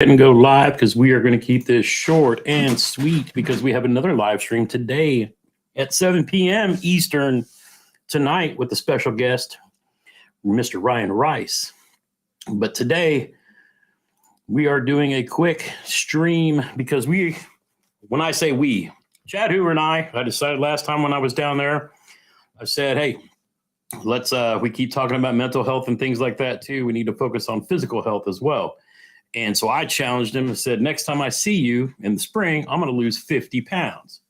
And go live because we are going to keep this short and sweet because we have another live stream today at 7 p.m. Eastern tonight with a special guest, Mr. Ryan Rice. But today we are doing a quick stream because when I say we, Chad Hoover and I decided last time when I was down there, I said, hey, let's we keep talking about mental health and things like that too. We need to focus on physical health as well. And so I challenged him and said, next time I see you in the spring, I'm going to lose 50 pounds.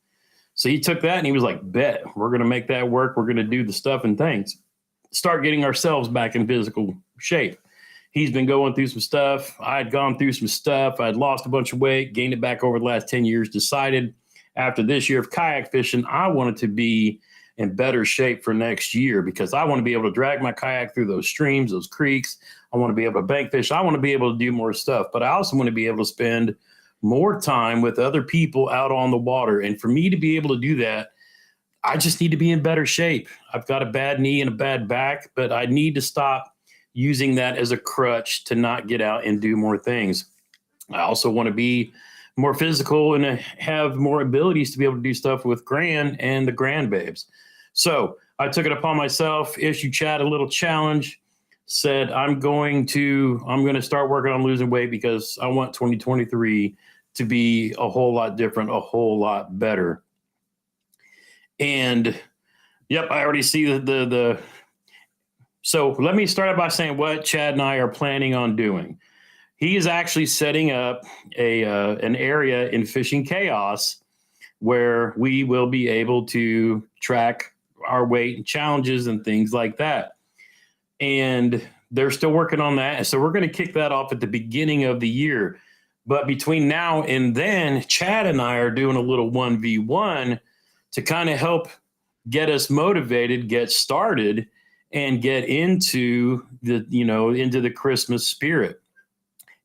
So he took that and he was like, bet, we're going to make that work. We're going to do the stuff and things, start getting ourselves back in physical shape. He's been going through some stuff. I had gone through some stuff. I'd lost a bunch of weight, gained it back over the last 10 years, decided after this year of kayak fishing, I wanted to be in better shape for next year because I want to be able to drag my kayak through those streams, those creeks. I want to be able to bank fish. I want to be able to do more stuff, but I also want to be able to spend more time with other people out on the water. And for me to be able to do that, I just need to be in better shape. I've got a bad knee and a bad back, but I need to stop using that as a crutch to not get out and do more things. I also want to be more physical and have more abilities to be able to do stuff with Gran and the grandbabes. So I took it upon myself, issued Chad a little challenge, said I'm going to start working on losing weight because I want 2023 to be a whole lot different, a whole lot better. And yep, I already see the so let me start out by saying what Chad and I are planning on doing. He is actually setting up an area in Fishing Chaos where we will be able to track our weight and challenges and things like that. And they're still working on that. So we're going to kick that off at the beginning of the year. But between now and then, Chad and I are doing a little 1v1 to kind of help get us motivated, get started, and get into the Christmas spirit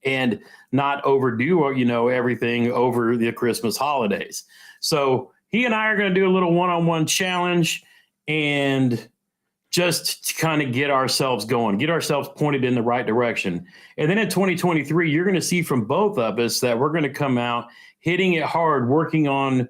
and not overdo, everything over the Christmas holidays. So he and I are going to do a little one-on-one challenge and just to kind of get ourselves going, get ourselves pointed in the right direction. And then in 2023, you're going to see from both of us that we're going to come out hitting it hard, working on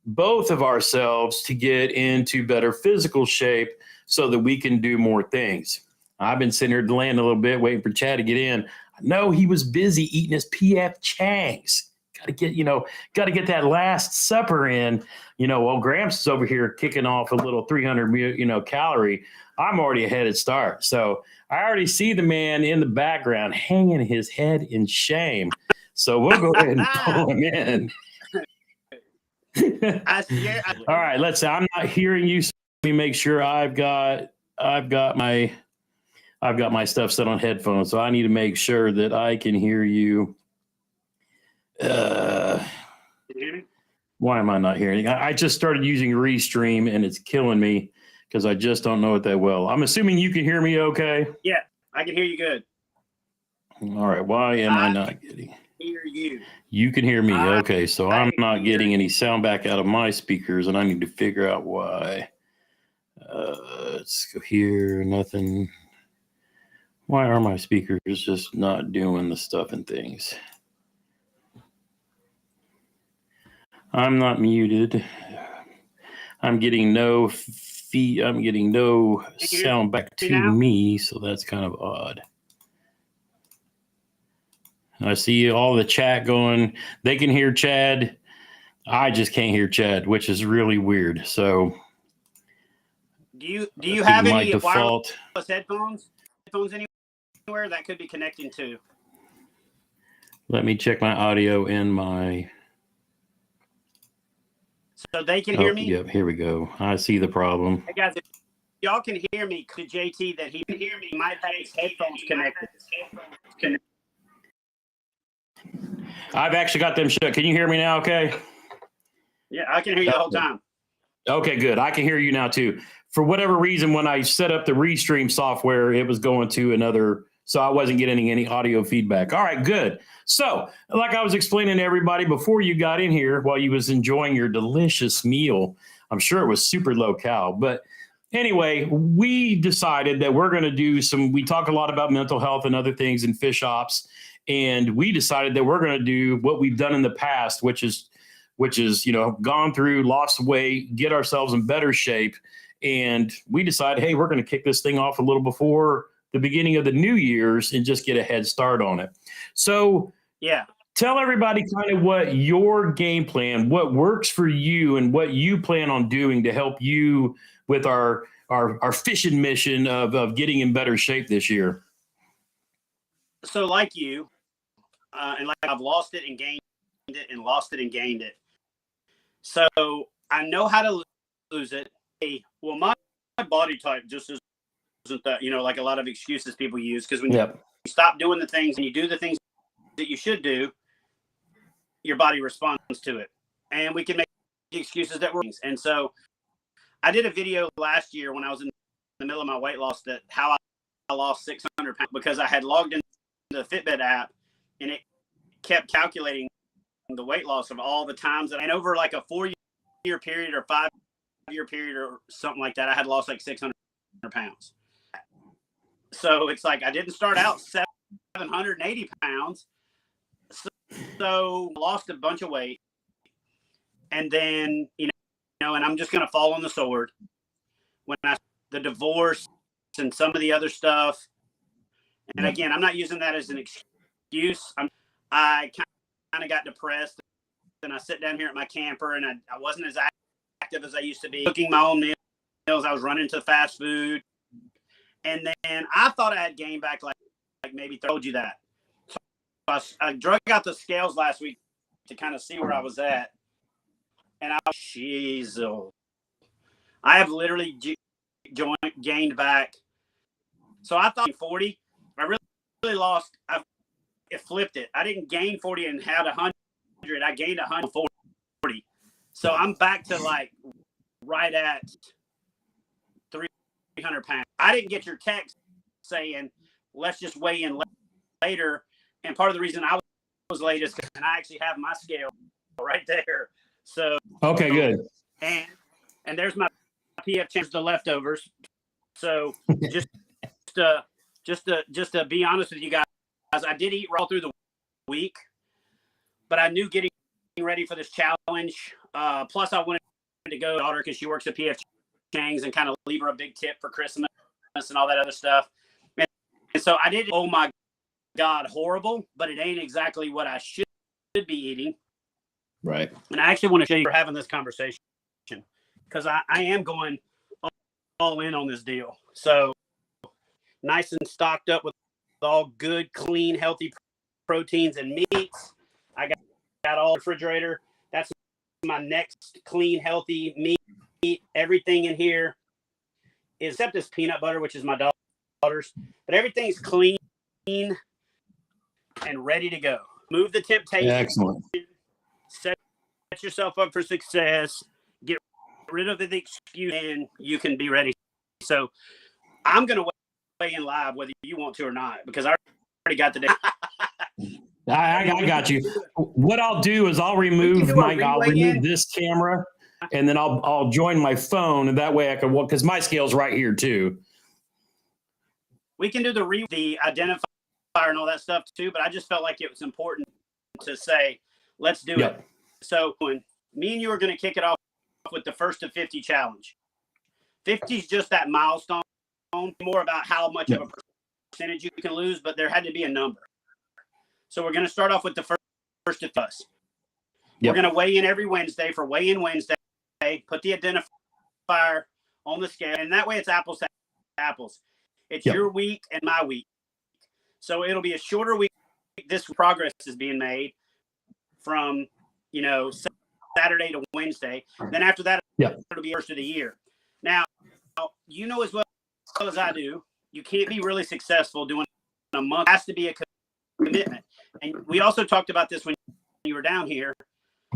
both of ourselves to get into better physical shape so that we can do more things. I've been sitting here delaying a little bit, waiting for Chad to get in. I know he was busy eating his PF Changs. Got to get that last supper in. While Gramps is over here kicking off a little 300, calorie, I'm already ahead of start. So I already see the man in the background hanging his head in shame. So we'll go ahead and pull him in. All right, let's say I'm not hearing you. So let me make sure I've got my stuff set on headphones. So I need to make sure that I can hear you. Why am I not hearing? I just started using Restream and it's killing me because I just don't know it that well. I'm assuming you can hear me okay? Yeah, I can hear you good. All right. Why am I not getting? Hear you. You can hear me. Okay. So I'm not getting any sound back out of my speakers and I need to figure out why. Let's go here. Nothing. Why are my speakers just not doing the stuff and things? I'm not muted. I'm getting no feed. I'm getting no sound back to me, so that's kind of odd. I see all the chat going. They can hear Chad. I just can't hear Chad, which is really weird. So, do you have any default wireless headphones? Headphones anywhere that could be connecting to? Let me check my audio in my. So they can hear me? Yep, here we go. I see the problem. Hey guys, if y'all can hear me, to JT that he can hear me, might have his headphones connected. I've actually got them shut. Can you hear me now okay? Yeah, I can hear you the whole time. Okay, good. I can hear you now too. For whatever reason, when I set up the Restream software, it was going to another, so I wasn't getting any audio feedback. All right, good. So, like I was explaining to everybody before you got in here, while you was enjoying your delicious meal, I'm sure it was super low cal, but anyway, we decided that we're going to do we talk a lot about mental health and other things in FISHOPS, And we decided that we're going to do what we've done in the past, which is, gone through, lost weight, get ourselves in better shape. And we decided, hey, we're going to kick this thing off a little before the beginning of the New Year's and just get a head start on it. So Yeah. tell everybody kind of what your game plan, what works for you, and what you plan on doing to help you with our fishing mission of getting in better shape this year. So like you, and like I've lost it and gained it and lost it and gained it. So I know how to lose it. Hey, well, my body type just isn't that, like a lot of excuses people use. Because when you stop doing the things and you do the things that you should do, your body responds to it. And we can make excuses that work. And so I did a video last year when I was in the middle of my weight loss that how I lost 600 pounds because I had logged into the Fitbit app and it kept calculating the weight loss of all the times that, and over like a 4-year period or 5-year period or something like that, I had lost like 600 pounds. So it's like I didn't start out 780 pounds. So lost a bunch of weight. And then, and I'm just going to fall on the sword when the divorce and some of the other stuff. And again, I'm not using that as an excuse. I kind of got depressed and I sit down here at my camper and I wasn't as active as I used to be, cooking my own meals. I was running to fast food. And then I thought I had gained back like maybe told you that. So I drug out the scales last week to kind of see where I was at. And I have literally gained back. So I thought 40. I really lost. It flipped it. I didn't gain 40 and had 100. I gained 140. So I'm back to like right at 300 pounds. I didn't get your text saying, let's just weigh in later. And part of the reason I was late is because I actually have my scale right there. So okay, good. And there's my PF change, the leftovers. So just to be honest with you guys, I did eat raw through the week, but I knew getting ready for this challenge. Plus, I wanted to go to daughter because she works at PF Chang's and kind of leave her a big tip for Christmas and all that other stuff. And so I did. Oh my God, horrible! But it ain't exactly what I should be eating. Right. And I actually want to show you for having this conversation because I am going all in on this deal. So nice and stocked up with all good, clean, healthy proteins and meats. I got all refrigerator. That's my next clean, healthy meat. Everything in here is except this peanut butter, which is my daughter's, but everything's clean and ready to go. Move the temptation. Excellent. Set yourself up for success. Get rid of the excuse, and you can be ready. So I'm going to weigh in live whether you want to or not because I already got the day. I got you. What I'll do is I'll remove this camera and then I'll join my phone, and that way I can walk because my scale's right here too. We can do the identifier and all that stuff too, but I just felt like it was important to say, let's do it. So when me and you are going to kick it off with the first to 50 challenge. 50 is just that milestone, more about how much of a percentage you can lose, but there had to be a number. So we're going to start off with the first to us. We're going to weigh in every Wednesday for Weigh In Wednesday. Put the identifier on the scale, and that way it's apples to apples. It's your week and my week. So it'll be a shorter week. This progress is being made from, Saturday to Wednesday. Then after that, it'll be first of the year. Now, as well as I do, you can't be really successful doing a month. It has to be a commitment. And we also talked about this when you were down here.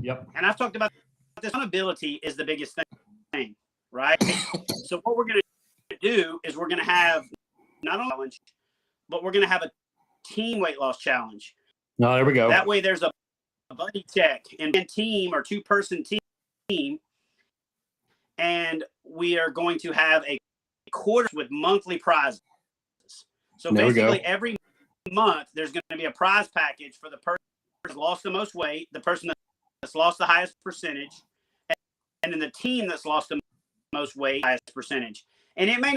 Yep. And I've talked about this. Accountability is the biggest thing, right? So what we're going to do is we're going to have not only a challenge, but we're going to have a team weight loss challenge. No, there we go. That way there's a buddy check and team or 2-person team. And we are going to have a quarter with monthly prizes. So basically every month, there's going to be a prize package for the person that's lost the most weight, the person that's lost the highest percentage, and then the team that's lost the most weight, highest percentage. And it may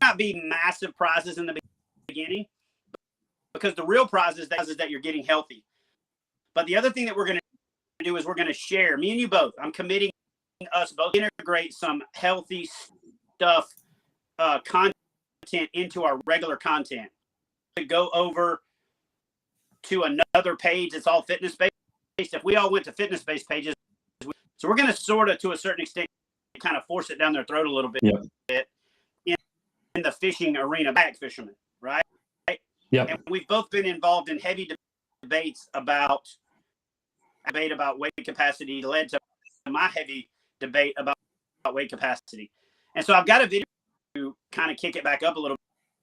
not be massive prizes in the beginning, because the real prize is that you're getting healthy. But the other thing that we're going to do is we're going to share, me and you both, I'm committing us both to integrate some healthy stuff, content into our regular content. To go over to another page that's all fitness based. If we all went to fitness based pages, so we're going to sort of, to a certain extent, kind of force it down their throat a little bit in the fishing arena, back fishermen, right? Yeah. And we've both been involved in heavy debates about weight capacity, led to my heavy debate about weight capacity. And so I've got a video to kind of kick it back up a little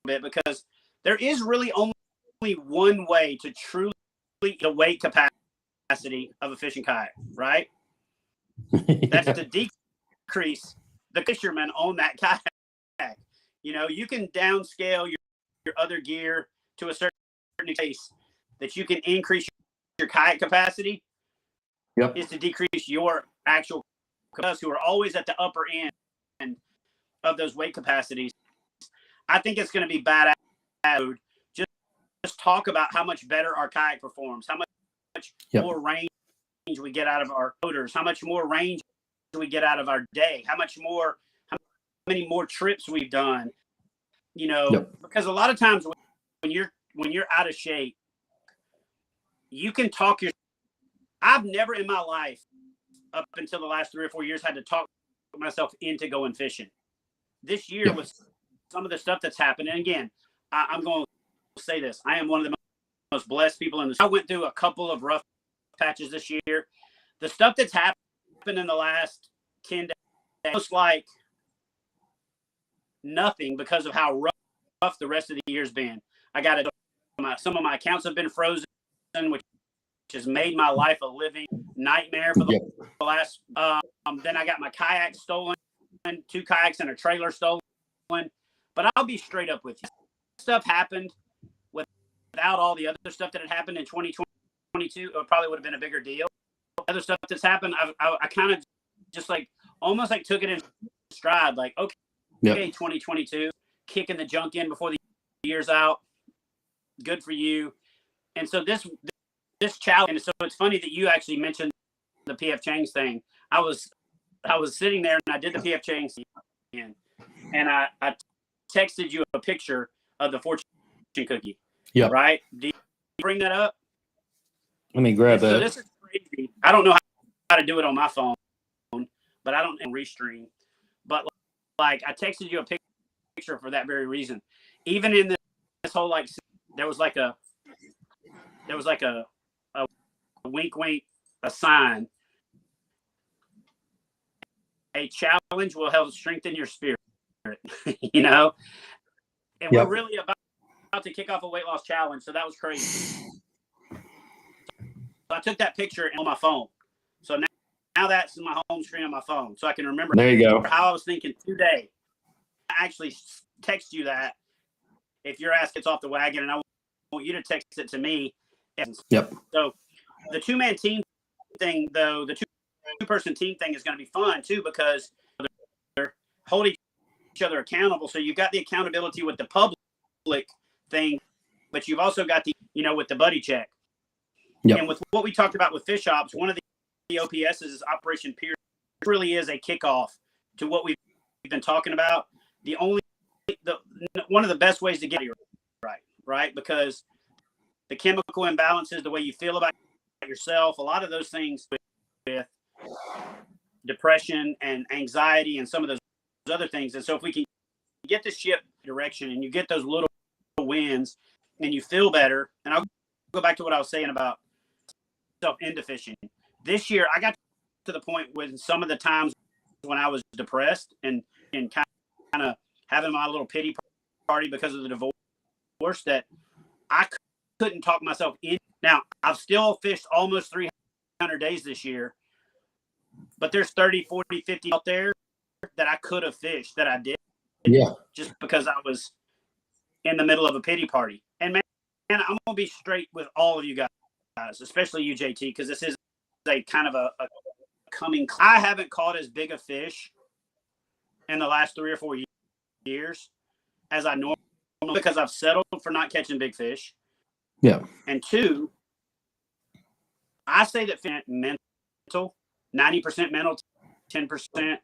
bit, because there is really only one way to truly the weight capacity of a fishing kayak, right? That's to decrease the fisherman on that kayak. You know, you can downscale your other gear to a certain case that you can increase your kayak capacity. Yep. Is to decrease your actual capacity, who are always at the upper end of those weight capacities. I think it's going to be bad. Just talk about how much better our kayak performs, how much more range we get out of our motors, how much more range we get out of our day, how many more trips we've done. You know, because a lot of times when you're out of shape, you can talk I've never in my life, up until the last 3 or 4 years, had to talk myself into going fishing. This year, with some of the stuff that's happened, and again, I'm going to say this, I am one of the most blessed people in this. I went through a couple of rough patches this year. The stuff that's happened in the last 10 days, almost like nothing, because of how rough the rest of the year's been. I got some of my accounts have been frozen, which has made my life a living nightmare for the last. Then I got my kayak stolen, 2 kayaks and a trailer stolen. But I'll be straight up with you. Stuff happened without all the other stuff that had happened in 2022. It probably would have been a bigger deal. Other stuff that's happened, I kind of just almost took it in stride. Like, okay, 2022, kicking the junk in before the year's out. Good for you. And so this challenge, and so it's funny that you actually mentioned the PF Chang's thing. I was sitting there and I did the PF Chang's thing, and I texted you a picture of the fortune cookie. Yeah. Right? Do you bring that up? Let me grab that. So this is crazy. I don't know how to do it on my phone, but I don't restream. But I texted you a picture for that very reason. Even in this whole there was a wink, a sign. A challenge will help strengthen your spirit, you know? And we're really about to kick off a weight loss challenge, so that was crazy. So I took that picture on my phone. So now that's in my home screen on my phone, so I can remember. There you go. How I was thinking today. I actually text you that if your ass gets off the wagon, and I want you to text it to me. So the 2-man team thing, though, the two-person team thing is going to be fun too, because they're holding each other accountable. So you've got the accountability with the public thing, but you've also got with the buddy check. And with what we talked about with FISHOPS, one of the OPSs is Operation Pierce. It really is a kickoff to what we've been talking about. One of the best ways to get it right? Because the chemical imbalances, the way you feel about yourself, a lot of those things with depression and anxiety and some of those other things. And so if we can get the ship direction and you get those little wins and you feel better, and I'll go back to what I was saying about into fishing. This year, I got to the point when some of the times when I was depressed and kind of having my little pity party because of the divorce, that I couldn't talk myself in. Now, I've still fished almost 300 days this year, but there's 30, 40, 50 out there that I could have fished that I did. Just because I was in the middle of a pity party. And man, I'm going to be straight with all of you guys, especially you, JT, because this is a kind of a coming. I haven't caught as big a fish in the last 3 or 4 years as I normally, because I've settled for not catching big fish. Yeah. And 2, I say that mental, 90% mental, 10%,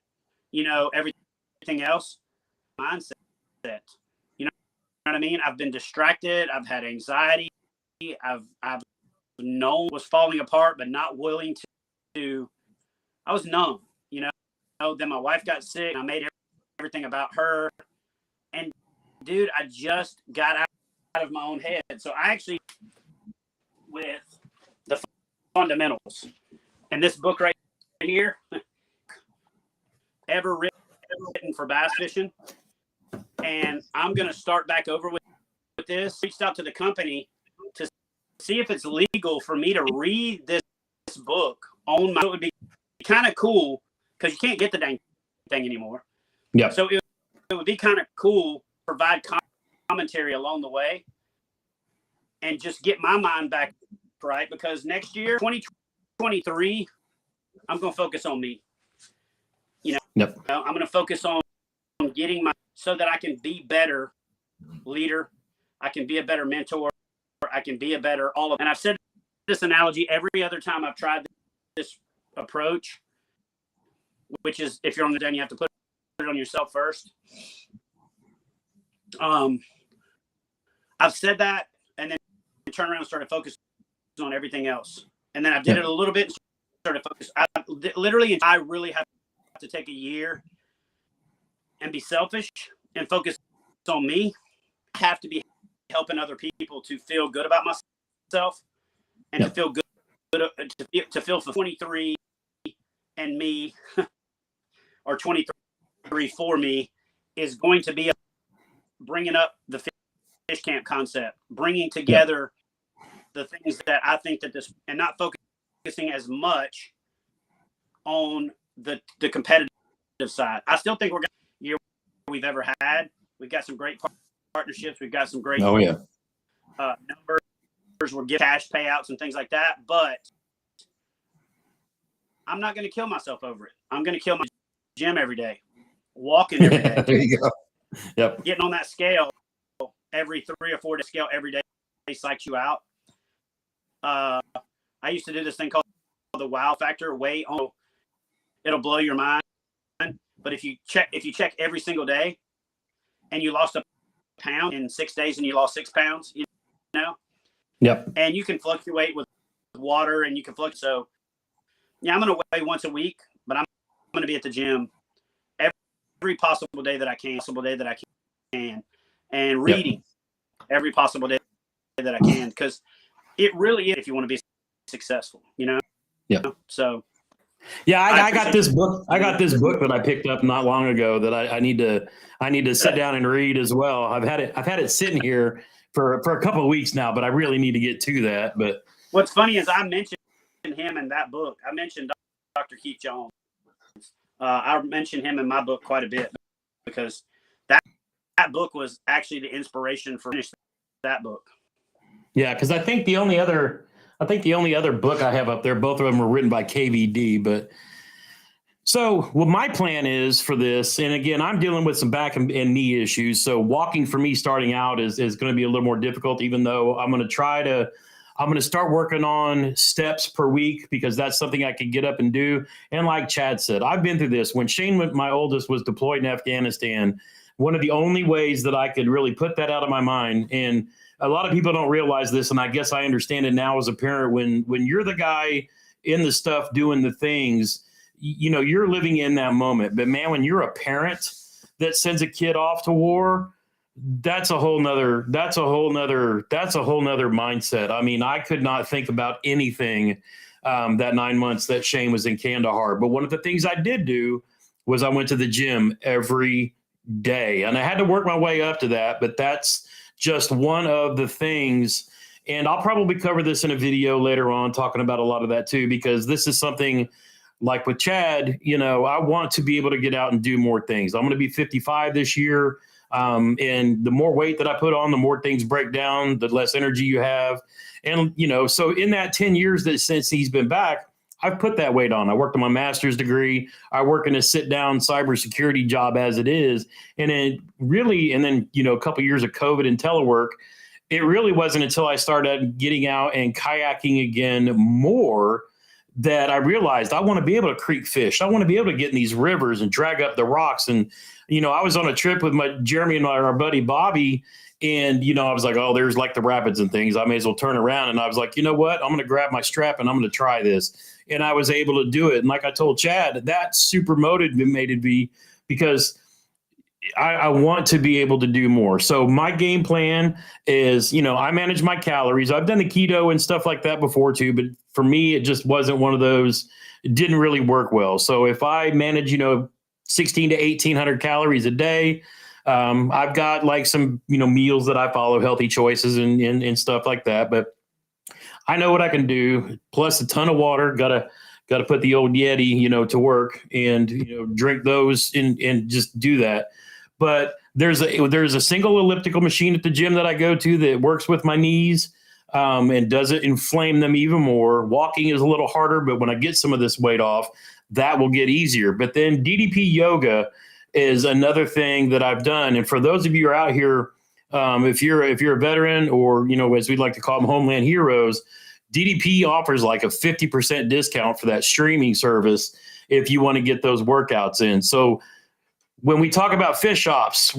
everything else, mindset. You know what I mean? I've been distracted. I've had anxiety. I've known was falling apart, but not willing to. I was numb. Then my wife got sick. And I made everything about her. And dude, I just got out of my own head. So I actually, with the fundamentals, and this book right here, ever written for bass fishing, and I'm going to start back over with this. Reached out to the company to see if it's legal for me to read this book on my. It would be kind of cool because you can't get the dang thing anymore. Yeah. So it would be kind of cool to provide commentary along the way and just get my mind back right, because next year, 2023, I'm going to focus on me. Yep. I'm going to focus on getting so that I can be better leader. I can be a better mentor. I can be a better and I've said this analogy every other time I've tried this approach, which is if you're on the den, you have to put it on yourself first. I've said that and then turn around and started focusing on everything else. And then I did it a little bit and started focusing. I really have to take a year and be selfish and focus on me. I have to be helping other people to feel good about myself and to feel good, to feel for 23 and me or 23 for me is going to be bringing up the fish camp concept, bringing together the things that I think that this, and not focusing as much on the competitive side. I still think we're going to year we've ever had. We've got some great partnerships. We've got some great numbers. We'll get cash payouts and things like that. But I'm not going to kill myself over it. I'm going to kill my gym every day, walking every day. There you go. Yep. Getting on that scale every 3 or 4 day scale every day psychs you out. I used to do this thing called the wow factor. It'll blow your mind. But if you check every single day and you lost a pound in 6 days and you lost 6 pounds, Yep. And you can fluctuate with water and you can fluctuate. So I'm going to weigh once a week, but I'm going to be at the gym every possible day that I can, and reading every possible day that I can, because it really is if you want to be successful, Yeah. So yeah, I got this book. I got this book that I picked up not long ago that I need to sit down and read as well. I've had it sitting here for a couple of weeks now, but I really need to get to that. But what's funny is I mentioned him in that book. I mentioned Dr. Keith Jones. I mentioned him in my book quite a bit because that book was actually the inspiration for that book. Yeah, because I think the only other book I have up there, both of them were written by KVD. But so what my plan is for this, and again, I'm dealing with some back and knee issues. So walking for me starting out is going to be a little more difficult, even though I'm going to start working on steps per week because that's something I can get up and do. And like Chad said, I've been through this. When Shane, my oldest, was deployed in Afghanistan, one of the only ways that I could really put that out of my mind, and a lot of people don't realize this, and I guess I understand it now as a parent, when you're the guy in the stuff doing the things, you're living in that moment. But man, when you're a parent that sends a kid off to war, that's a whole nother mindset. I mean, I could not think about anything that 9 months that Shane was in Kandahar. But one of the things I did do was I went to the gym every day, and I had to work my way up to that, but that's just one of the things. And I'll probably cover this in a video later on, talking about a lot of that too, because this is something like with Chad, I want to be able to get out and do more things. I'm going to be 55 this year. And the more weight that I put on, the more things break down, the less energy you have. And, so in that 10 years that since he's been back, I've put that weight on. I worked on my master's degree. I work in a sit down cybersecurity job as it is. And then a couple of years of COVID and telework, it really wasn't until I started getting out and kayaking again more that I realized I want to be able to creek fish. I want to be able to get in these rivers and drag up the rocks. And, I was on a trip with Jeremy and our buddy Bobby. And, I was like, oh, there's like the rapids and things. I may as well turn around. And I was like, you know what? I'm going to grab my strap and I'm going to try this. And I was able to do it. And like I told Chad, that super motivated me because I want to be able to do more. So my game plan is, I manage my calories. I've done the keto and stuff like that before too, but for me, it just wasn't one of those. It didn't really work well. So if I manage, 16 to 1800 calories a day, I've got like some, meals that I follow, healthy choices and stuff like that. But I know what I can do. Plus a ton of water. Got to put the old Yeti, to work and, drink those and just do that. But there's a single elliptical machine at the gym that I go to that works with my knees and doesn't inflame them even more. Walking is a little harder, but when I get some of this weight off, that will get easier. But then DDP yoga is another thing that I've done. And for those of you who are out here, if you're a veteran or, as we'd like to call them, Homeland Heroes, DDP offers like a 50% discount for that streaming service if you want to get those workouts in. So when we talk about FISHOPS,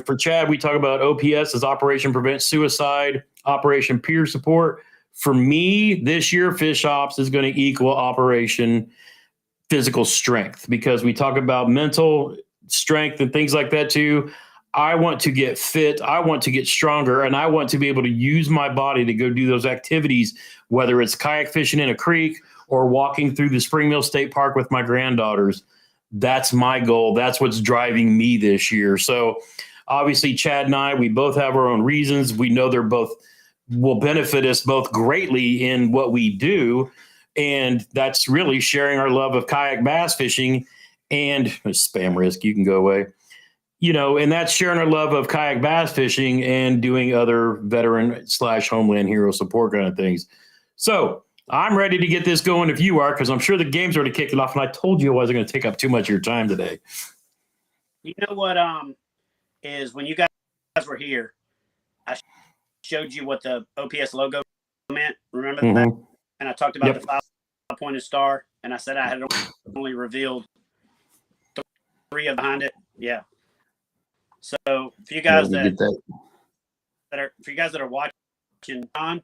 for Chad, we talk about OPS as Operation Prevent Suicide, Operation Peer Support. For me, this year, FISHOPS is going to equal Operation Physical Strength because we talk about mental strength and things like that too. I want to get fit. I want to get stronger, and I want to be able to use my body to go do those activities, whether it's kayak fishing in a creek or walking through the Spring Mill State Park with my granddaughters. That's my goal. That's what's driving me this year. So obviously Chad and I, we both have our own reasons. We know they're both will benefit us both greatly in what we do. And that's really sharing our love of kayak bass fishing and spam risk. You can go away, and that's sharing our love of kayak bass fishing and doing other veteran/Homeland Hero support kind of things. So I'm ready to get this going if you are, because I'm sure the game's already kicked it off, and I told you I wasn't going to take up too much of your time today. You know what is when you guys were here, I showed you what the OPS logo meant. Remember that? And I talked about the 5-pointed star, and I said I had only revealed 3 of behind it. Yeah. So for you guys that are watching on.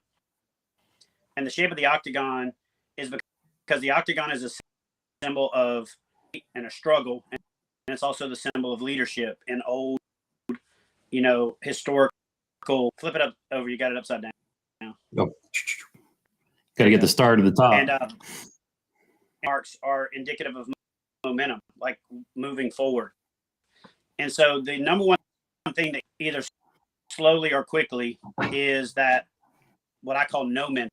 And the shape of the octagon is because the octagon is a symbol of and a struggle, and it's also the symbol of leadership and old, historical. Flip it up over. You got it upside down. Oh. Got to get the star to the top. And marks are indicative of momentum, like moving forward. And so the number one thing that either slowly or quickly is that what I call no momentum.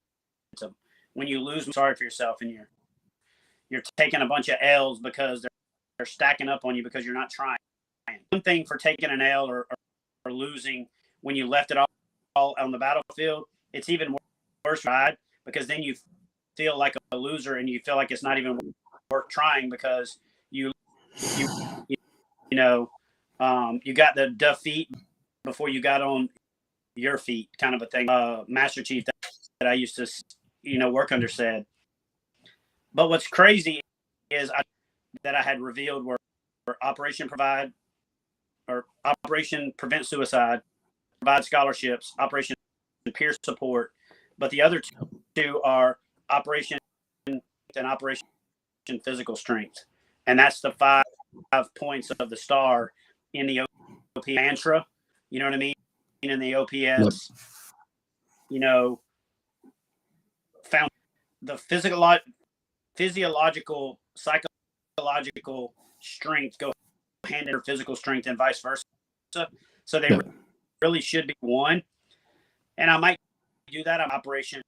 When you lose, sorry for yourself, and you're taking a bunch of L's because they're stacking up on you because you're not trying. One thing for taking an L or losing when you left it all on the battlefield, it's even worse ride because then you feel like a loser and you feel like it's not even worth trying because you got the defeat before you got on your feet, kind of a thing. Master Chief that I used to work under said. But what's crazy is that I had revealed were Operation Prevent Suicide, Provide Scholarships, Operation Peer Support. But the other two are Operation and Operation Physical Strength. And that's the 5 points of the star in the OP mantra. You know what I mean? In the OPS, found the physiological, psychological strength go hand in physical strength and vice versa. So they really should be one. And I might do that on Operation,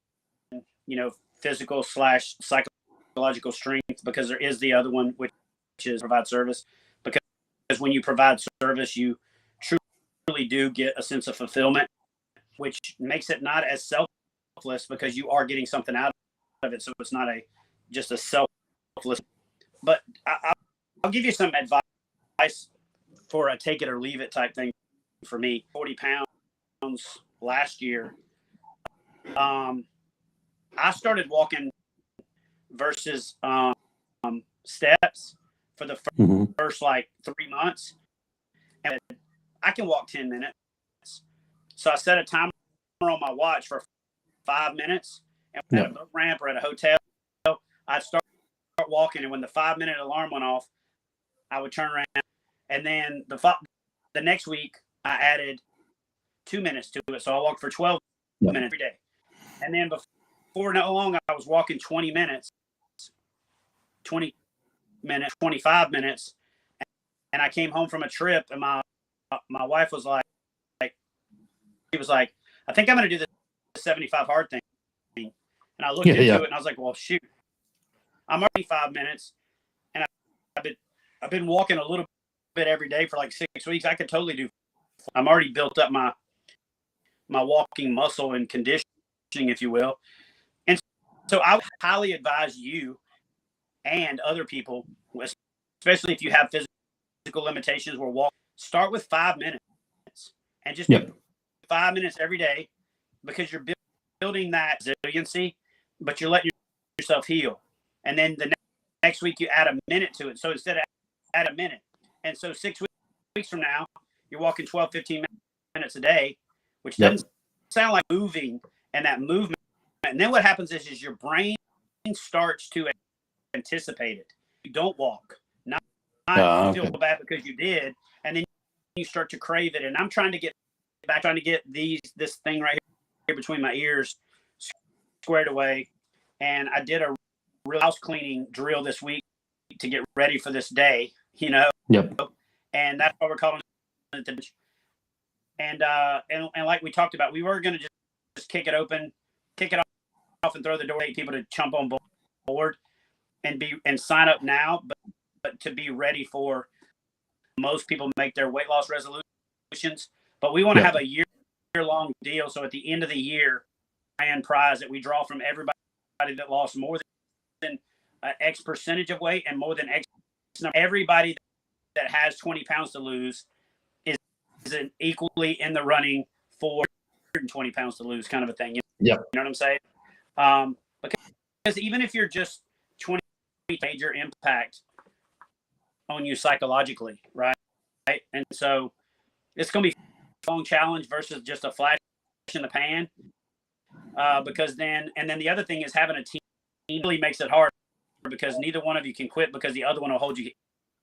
physical / psychological strength, because there is the other one, which is provide service. Because when you provide service, you really do get a sense of fulfillment, which makes it not as selfless because you are getting something out of it. So it's not just a selfless. But I'll give you some advice for a take it or leave it type thing for me. 40 pounds last year. I started walking versus steps for the first like 3 months. And I can walk 10 minutes. So I set a timer on my watch for 5 minutes. And at a boat ramp or at a hotel, I'd start walking. And when the 5-minute alarm went off, I would turn around. And then the next week, I added 2 minutes to it. So I walked for 12 minutes every day. And then before no long, I was walking 20 minutes, 25 minutes. And I came home from a trip, and my wife was like, she was like, I think I'm going to do the 75 hard thing. And I looked into it, and I was like, well, shoot, I'm already 5 minutes, and I've been walking a little bit every day for like 6 weeks. I could totally do. I'm already built up my walking muscle and conditioning, if you will. And so I would highly advise you and other people, especially if you have physical limitations, where start with 5 minutes and just do 5 minutes every day, because you're building that resiliency, but you're letting yourself heal. And then the next week you add a minute to it. So instead of add a minute. And so 6 weeks from now, you're walking 12, 15 minutes a day, which doesn't sound like moving, and that movement. And then what happens is your brain starts to anticipate it. You don't walk. Not feel bad because you did. And then you start to crave it. And I'm trying to get this thing right here between my ears squared away. And I did a real house cleaning drill this week to get ready for this day, you know. And that's why we're calling it the. And like we talked about, we were going to just kick it off and throw the door to people to jump on board and sign up now, but to be ready for, most people make their weight loss resolutions, but we want to have a year-long deal. So at the end of the year, grand prize that we draw from everybody that lost more than X percentage of weight and more than X. Everybody that has 20 pounds to lose is equally in the running for 120 pounds to lose, kind of a thing. You know what I'm saying? Because even if you're just 20, major impact on you psychologically, right? And so it's going to be a long challenge versus just a flash in the pan. Because then the other thing is, having a team really makes it hard, because neither one of you can quit, because the other one will hold you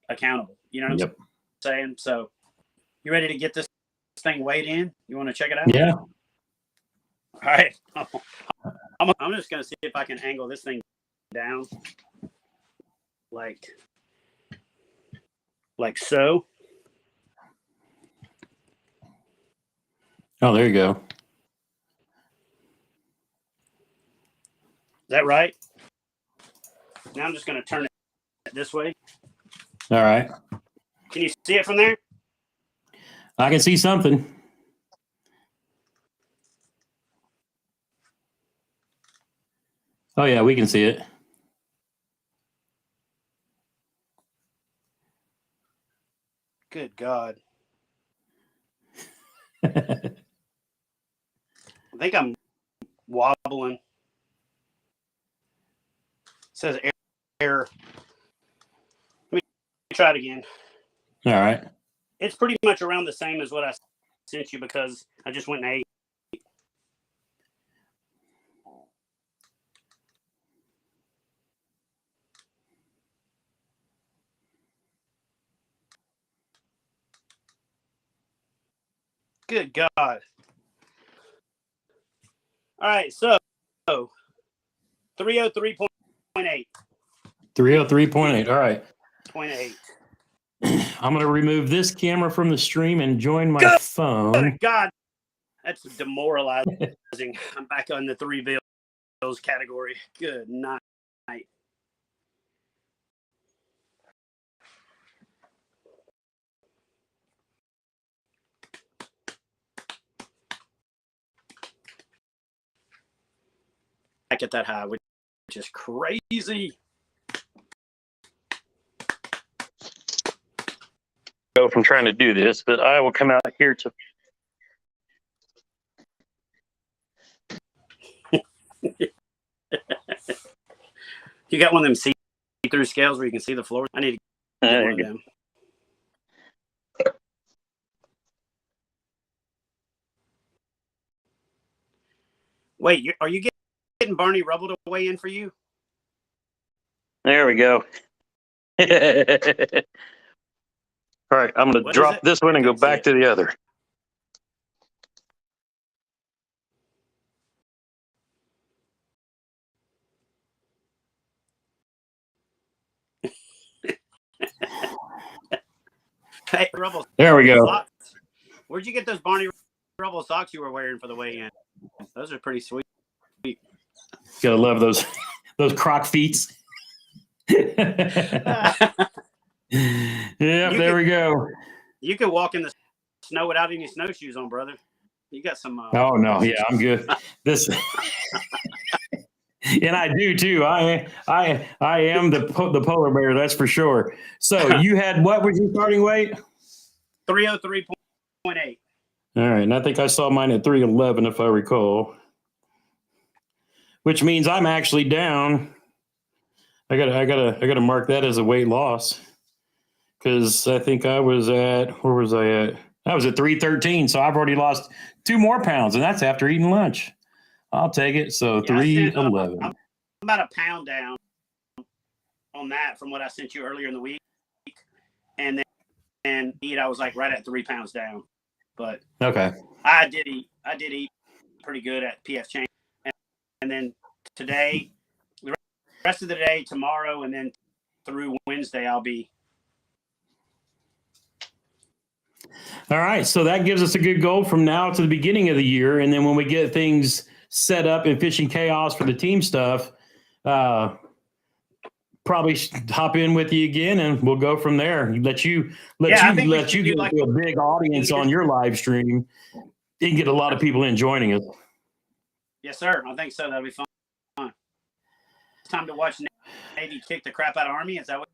accountable. You know what I'm saying? So you ready to get this thing weighed in? You want to check it out? Yeah. All right. I'm just going to see if I can angle this thing down like so. Oh, there you go. Is that right? Now I'm just going to turn it this way. All right. Can you see it from there? I can see something. Oh, yeah, we can see it. Good God. I think I'm wobbling. It says error. Let me try it again. All right. It's pretty much around the same as what I sent you, because I just went and ate. Good God. All right, so 303.8. 303.8. All right. 0.8. I'm going to remove this camera from the stream and join my phone. God, that's demoralizing. I'm back on the 3 bills category. Good night. at that high, which is crazy. Go from trying to do this, but I will come out here to. You got one of them see-through scales where you can see the floor? I need to get one of them. Wait, are you getting Barney Rubble to weigh in for you? There we go. All right, I'm going to drop this one and go back to the other. Hey, Rubble. There we go. Socks. Where'd you get those Barney Rubble socks you were wearing for the weigh-in? Those are pretty sweet. Gotta love those croc feet. There we go. You can walk in the snow without any snowshoes on, brother. You got some. Oh no, yeah, I'm good. This, and I do too. I am the polar bear. That's for sure. So you had what was your starting weight? 303.8. All right, and I think I saw mine at 311, if I recall. Which means I'm actually down. I gotta mark that as a weight loss, because I think I was at, where was I at? I was at 313, so I've already lost 2 more pounds, and that's after eating lunch. I'll take it. So 311. I'm about a pound down on that from what I sent you earlier in the week, and then I was like right at 3 pounds down. But okay, I did eat pretty good at PF Chain, and then today, the rest of the day, tomorrow, and then through Wednesday, I'll be. All right, so that gives us a good goal from now to the beginning of the year, and then when we get things set up in Fishing Chaos for the team stuff, probably hop in with you again, and we'll go from there. Let you get like a big audience on your live stream. You can get a lot of people in joining us. Yes, sir. I think so. That'll be fun. It's time to watch Navy kick the crap out of Army. Is that what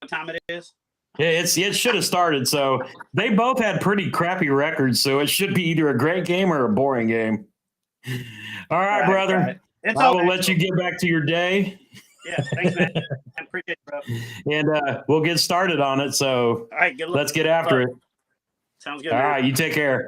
time it is? Yeah, it should have started. So they both had pretty crappy records. So it should be either a great game or a boring game. All right, brother. Right. I will let you get back to your day. Yeah, thanks, man. I appreciate it, bro. And we'll get started on it. So all right, good luck. Let's get after it. Sounds good. All man. right, you take care.